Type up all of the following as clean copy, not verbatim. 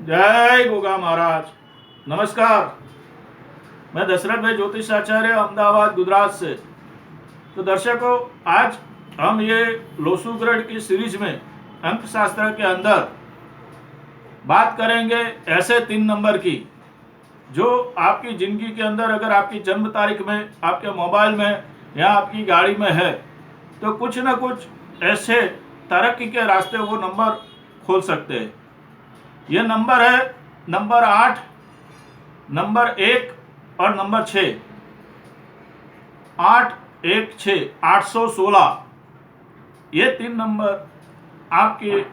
जय गोगा महाराज। नमस्कार। मैं दशरथ भाई ज्योतिष आचार्य अहमदाबाद गुजरात से। तो दर्शकों, आज हम ये लोसू ग्रह की सीरीज में अंक शास्त्र के अंदर बात करेंगे ऐसे 3 नंबर की जो आपकी ज़िंदगी के अंदर, अगर आपकी जन्म तारीख में, आपके मोबाइल में या आपकी गाड़ी में है तो कुछ न कुछ ऐसे तरक्की के रास्ते वो नंबर खोल सकते हैं। ये नंबर है नंबर 8, नंबर 1 और नंबर 6। 8, 1, 6, 816। ये 3 नंबर आपके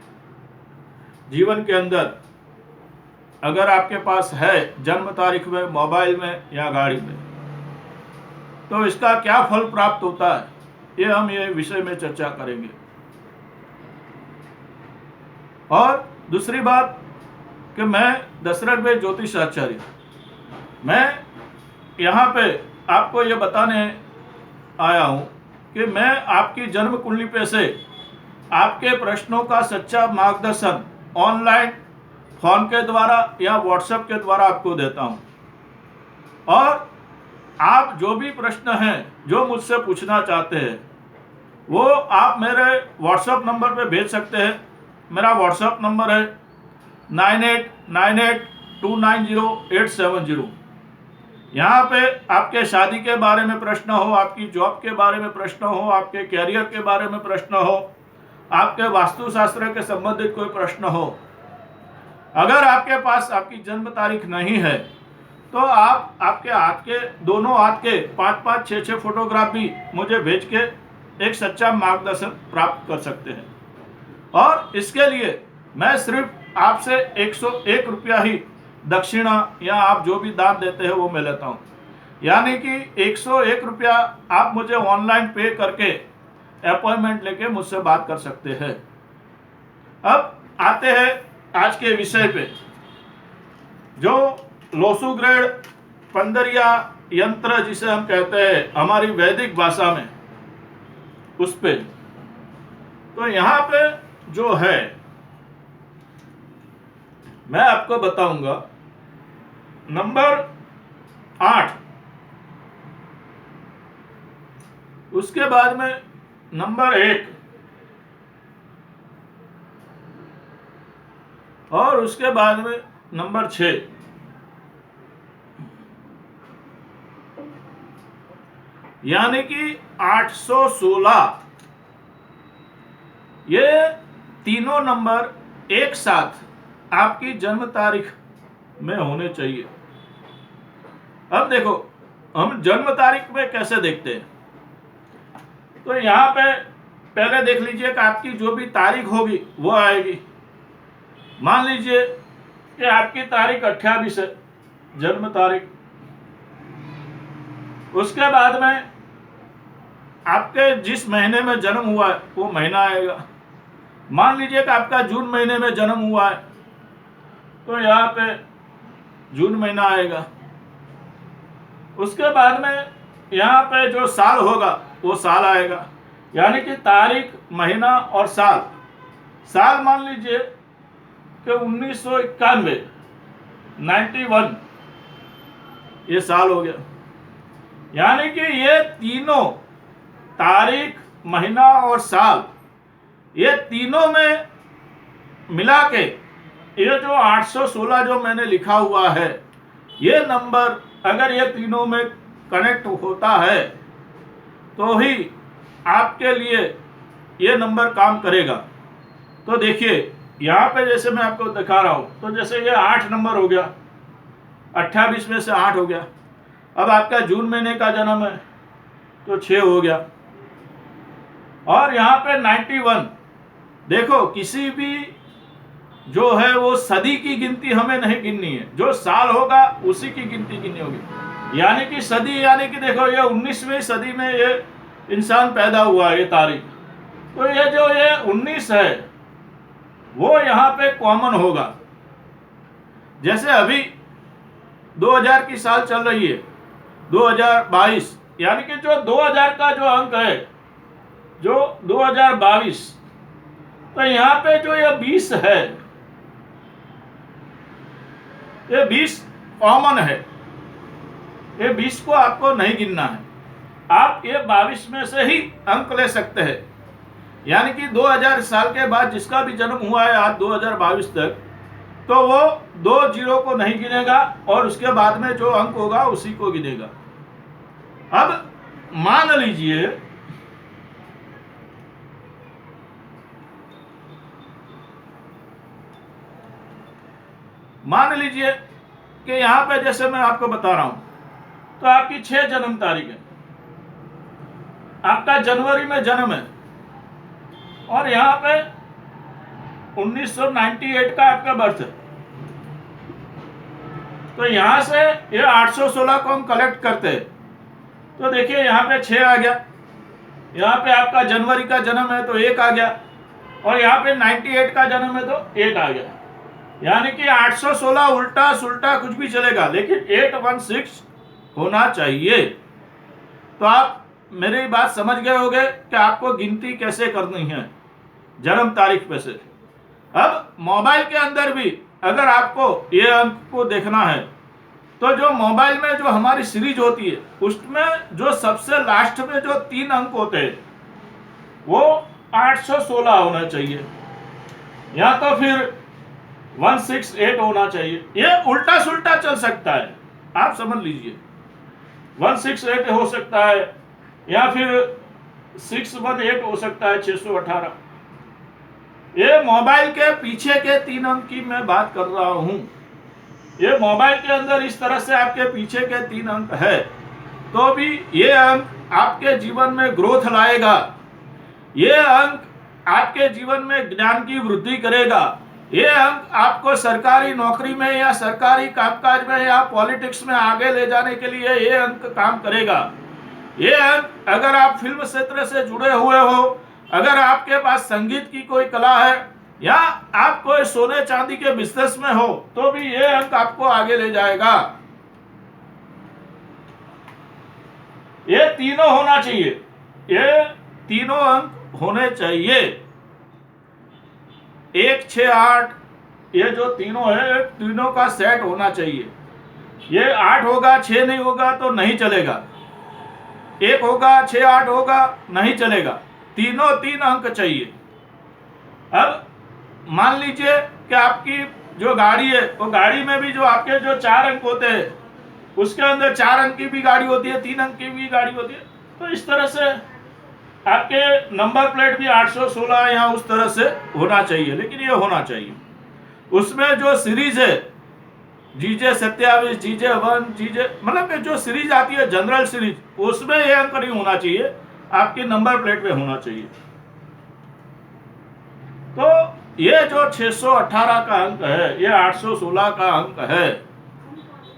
जीवन के अंदर अगर आपके पास है जन्म तारीख में, मोबाइल में या गाड़ी में, तो इसका क्या फल प्राप्त होता है, ये हम ये विषय में चर्चा करेंगे। और दूसरी बात कि मैं दशरथ भाई ज्योतिष आचार्य, मैं यहाँ पे आपको ये बताने आया हूँ कि मैं आपकी जन्म कुंडली पे से आपके प्रश्नों का सच्चा मार्गदर्शन ऑनलाइन, फोन के द्वारा या व्हाट्सएप के द्वारा आपको देता हूँ। और आप जो भी प्रश्न हैं जो मुझसे पूछना चाहते हैं वो आप मेरे व्हाट्सएप नंबर पे भेज सकते हैं। मेरा व्हाट्सएप नंबर है 9898290870। यहाँ पे आपके शादी के बारे में प्रश्न हो, आपकी जॉब के बारे में प्रश्न हो, आपके कैरियर के बारे में प्रश्न हो, आपके वास्तुशास्त्र के संबंधित कोई प्रश्न हो, अगर आपके पास आपकी जन्म तारीख नहीं है तो आप आपके हाथ के, दोनों हाथ के 5-5, 6-6 फोटोग्राफ भी मुझे भेज के एक सच्चा मार्गदर्शन प्राप्त कर सकते हैं। और इसके लिए मैं सिर्फ आपसे 101 रुपया ही दक्षिणा या आप जो भी दान देते हैं वो मैं लेता हूँ। यानी कि 101 रुपया आप मुझे ऑनलाइन पे करके अपॉइंटमेंट लेके मुझसे बात कर सकते हैं। अब आते हैं आज के विषय पे, जो लोसू ग्रह पंदरिया यंत्र जिसे हम कहते हैं हमारी वैदिक भाषा में, उस पे तो यहाँ पे जो है मैं आपको बताऊंगा। नंबर 8, उसके बाद में नंबर 1 और उसके बाद में नंबर 6। यानी कि 816। ये तीनों नंबर एक साथ आपकी जन्म तारीख में होने चाहिए। अब देखो, हम जन्म तारीख में कैसे देखते हैं, तो यहाँ पे पहले देख लीजिए कि आपकी जो भी तारीख होगी वो आएगी। मान लीजिए कि आपकी तारीख 28 है, जन्म तारीख। उसके बाद में आपके जिस महीने में जन्म हुआ है वो महीना आएगा। मान लीजिए कि आपका जून महीने में जन्म हुआ है तो यहाँ पे जून महीना आएगा। उसके बाद में यहाँ पे जो साल होगा वो साल आएगा। यानी कि तारीख, महीना और साल। साल मान लीजिए कि 1991, 91 ये साल हो गया। यानी कि ये तीनों तारीख, महीना और साल, ये तीनों में मिला के ये जो 816 जो मैंने लिखा हुआ है, ये नंबर अगर ये तीनों में कनेक्ट होता है तो ही आपके लिए ये नंबर काम करेगा। तो देखिए यहाँ पे जैसे मैं आपको दिखा रहा हूँ, तो जैसे ये 8 नंबर हो गया, 28 में से 8 हो गया। अब आपका जून महीने का जन्म है तो 6 हो गया। और यहाँ पे 91, देखो किसी भी जो है वो सदी की गिनती हमें नहीं गिननी है, जो साल होगा उसी की गिनती गिननी होगी। यानी कि सदी, यानी कि देखो ये 19वीं सदी में ये इंसान पैदा हुआ है, ये तारीख, तो ये जो ये 19 है वो यहाँ पे कॉमन होगा। जैसे अभी 2000 की साल चल रही है, 2022, यानी कि जो 2000 का जो अंक है, जो 2022, तो यहाँ पे जो ये 20 है ये 20 कॉमन है, ये 20 को आपको नहीं गिनना है। आप ये 22 में से ही अंक ले सकते हैं, यानी कि 2000 साल के बाद जिसका भी जन्म हुआ है आज 2022 तक, तो वो 2 जीरो को नहीं गिनेगा और उसके बाद में जो अंक होगा उसी को गिनेगा। अब मान लीजिए कि यहां पे जैसे मैं आपको बता रहा हूं, तो आपकी 6 जन्म तारीख है, आपका जनवरी में जन्म है और यहाँ पे 1998 का आपका बर्थ है। तो यहां से ये 816 को हम कलेक्ट करते हैं, तो देखिए यहाँ पे 6 आ गया, यहाँ पे आपका जनवरी का जन्म है तो 1 आ गया, और यहाँ पे 98 का जन्म है तो 8 आ गया। यानी कि 816 उल्टा सुल्टा कुछ भी चलेगा, लेकिन 816 होना चाहिए। तो आप मेरी बात समझ गए होंगे कि आपको गिनती कैसे करनी है जन्म तारीख पे से। अब मोबाइल के अंदर भी अगर आपको ये अंक को देखना है, तो जो मोबाइल में जो हमारी सीरीज होती है उसमें जो सबसे लास्ट में जो 3 अंक होते हैं वो 816 होना चाहिए, या तो फिर 168 होना चाहिए। ये उल्टा सुल्टा चल सकता है, आप समझ लीजिए। 168 हो सकता है या फिर 618 हो सकता है, 618। ये मोबाइल के पीछे के 3 अंक की मैं बात कर रहा हूं। ये मोबाइल के अंदर इस तरह से आपके पीछे के 3 अंक है, तो भी ये अंक आपके जीवन में ग्रोथ लाएगा, ये अंक आपके जीवन में ज्ञान की वृद्धि करेगा, ये अंक आपको सरकारी नौकरी में या सरकारी कामकाज में या पॉलिटिक्स में आगे ले जाने के लिए ये अंक काम करेगा। ये अंक अगर आप फिल्म क्षेत्र से जुड़े हुए हो, अगर आपके पास संगीत की कोई कला है या आप कोई सोने चांदी के बिजनेस में हो, तो भी ये अंक आपको आगे ले जाएगा। ये तीनों होना चाहिए, ये तीनों अंक होने चाहिए। 1, 6, 8 ये जो तीनों है, तीनों का सेट होना चाहिए। ये 8 होगा 6 नहीं होगा तो नहीं चलेगा, 1 होगा 6 8 होगा नहीं चलेगा, तीनों 3 अंक चाहिए। अब मान लीजिए कि आपकी जो गाड़ी है, वो गाड़ी में भी जो आपके जो 4 अंक होते हैं, उसके अंदर 4 अंक की भी गाड़ी होती है, 3 अंक की भी गाड़ी होती है। तो इस तरह से आपके नंबर प्लेट भी 816 या उस तरह से होना चाहिए, लेकिन ये होना चाहिए। उसमें जो सीरीज है जीजे 27, जीजे 1, जीजे मतलब कि जो सीरीज आती है जनरल सीरीज, उसमें ये अंक नहीं होना चाहिए, आपकी नंबर प्लेट में होना चाहिए। तो ये जो 618 का अंक है, ये 816 का अंक है,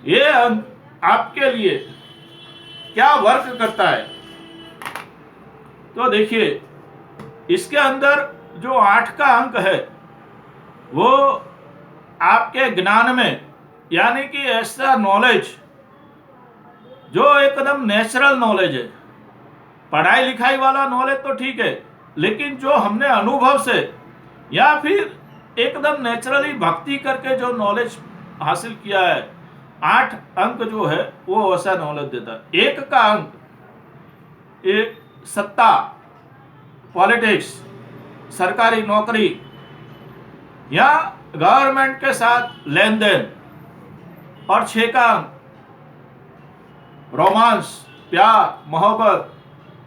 ये अंक आपके लिए क्या वर्क करता है? तो देखिए, इसके अंदर जो 8 का अंक है वो आपके ज्ञान में, यानी कि ऐसा नॉलेज जो एकदम नेचुरल नॉलेज है, पढ़ाई लिखाई वाला नॉलेज तो ठीक है, लेकिन जो हमने अनुभव से या फिर एकदम नेचुरली भक्ति करके जो नॉलेज हासिल किया है, 8 अंक जो है वो वैसा नॉलेज देता है। 1 का अंक एक सत्ता, पॉलिटिक्स, सरकारी नौकरी या गवर्नमेंट के साथ लेन देन, और 6 का अंक रोमांस, प्यार, मोहब्बत,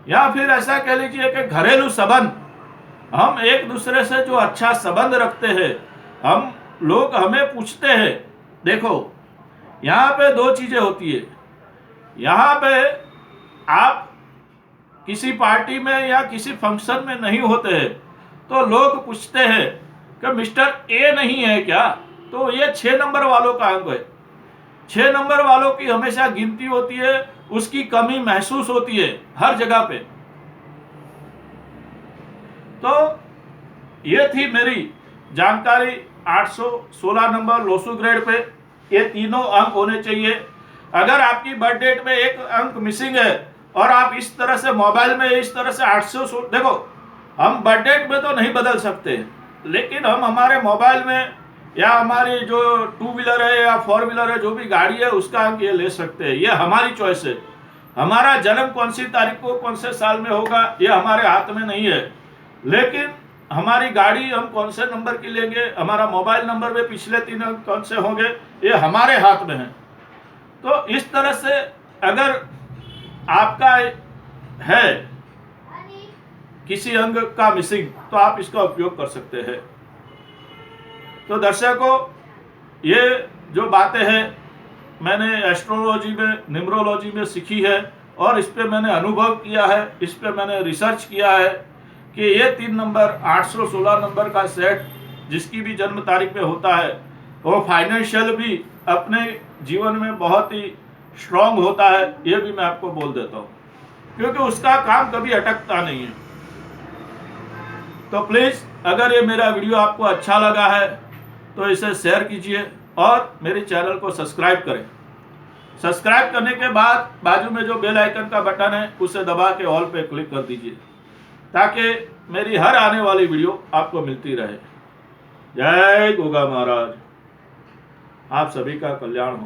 या फिर ऐसा कह लीजिए कि घरेलू संबंध। हम एक दूसरे से जो अच्छा संबंध रखते हैं, हम लोग हमें पूछते हैं। देखो, यहाँ पे 2 चीजें होती है। यहाँ पे आप किसी पार्टी में या किसी फंक्शन में नहीं होते हैं, तो लोग पूछते हैं कि मिस्टर ए नहीं है क्या? तो ये 6 नंबर वालों का अंक है। 6 नंबर वालों की हमेशा गिनती होती है, उसकी कमी महसूस होती है हर जगह पे। तो ये थी मेरी जानकारी 816 नंबर लोसू ग्रेड पे। ये तीनों अंक होने चाहिए। अगर आपकी बर्थ डेट में एक अंक मिसिंग है और आप इस तरह से मोबाइल में इस तरह से 816, देखो हम बर्थ डेट में तो नहीं बदल सकते, लेकिन हम हमारे मोबाइल में या हमारी जो 2 व्हीलर है या 4 व्हीलर है, जो भी गाड़ी है उसका अंक ये ले सकते हैं। ये हमारी चॉइस है। हमारा जन्म कौन सी तारीख को कौन से साल में होगा ये हमारे हाथ में नहीं है। लेकिन हमारी गाड़ी हम कौन से नंबर की लेंगे, हमारा मोबाइल नंबर में पिछले 3 अंक कौन से होंगे, ये हमारे हाथ में है। तो इस तरह से अगर आपका है किसी अंग का मिसिंग तो आप इसका उपयोग कर सकते हैं। तो दर्शकों, ये जो बातें हैं मैंने एस्ट्रोलॉजी में, न्यूमरोलॉजी में सीखी है और इस पे मैंने अनुभव किया है, इस पे मैंने रिसर्च किया है कि ये 3 नंबर 816 नंबर का सेट जिसकी भी जन्म तारीख में होता है वो फाइनेंशियल भी अपने जीवन में बहुत ही स्ट्रांग होता है। ये भी मैं आपको बोल देता हूँ, क्योंकि उसका काम कभी अटकता नहीं है। तो प्लीज़ अगर ये मेरा वीडियो आपको अच्छा लगा है तो इसे शेयर कीजिए और मेरे चैनल को सब्सक्राइब करें। सब्सक्राइब करने के बाद बाजू में जो बेल आइकन का बटन है उसे दबा के ऑल पे क्लिक कर दीजिए, ताकि मेरी हर आने वाली वीडियो आपको मिलती रहे। जय गोगा महाराज, आप सभी का कल्याण हो।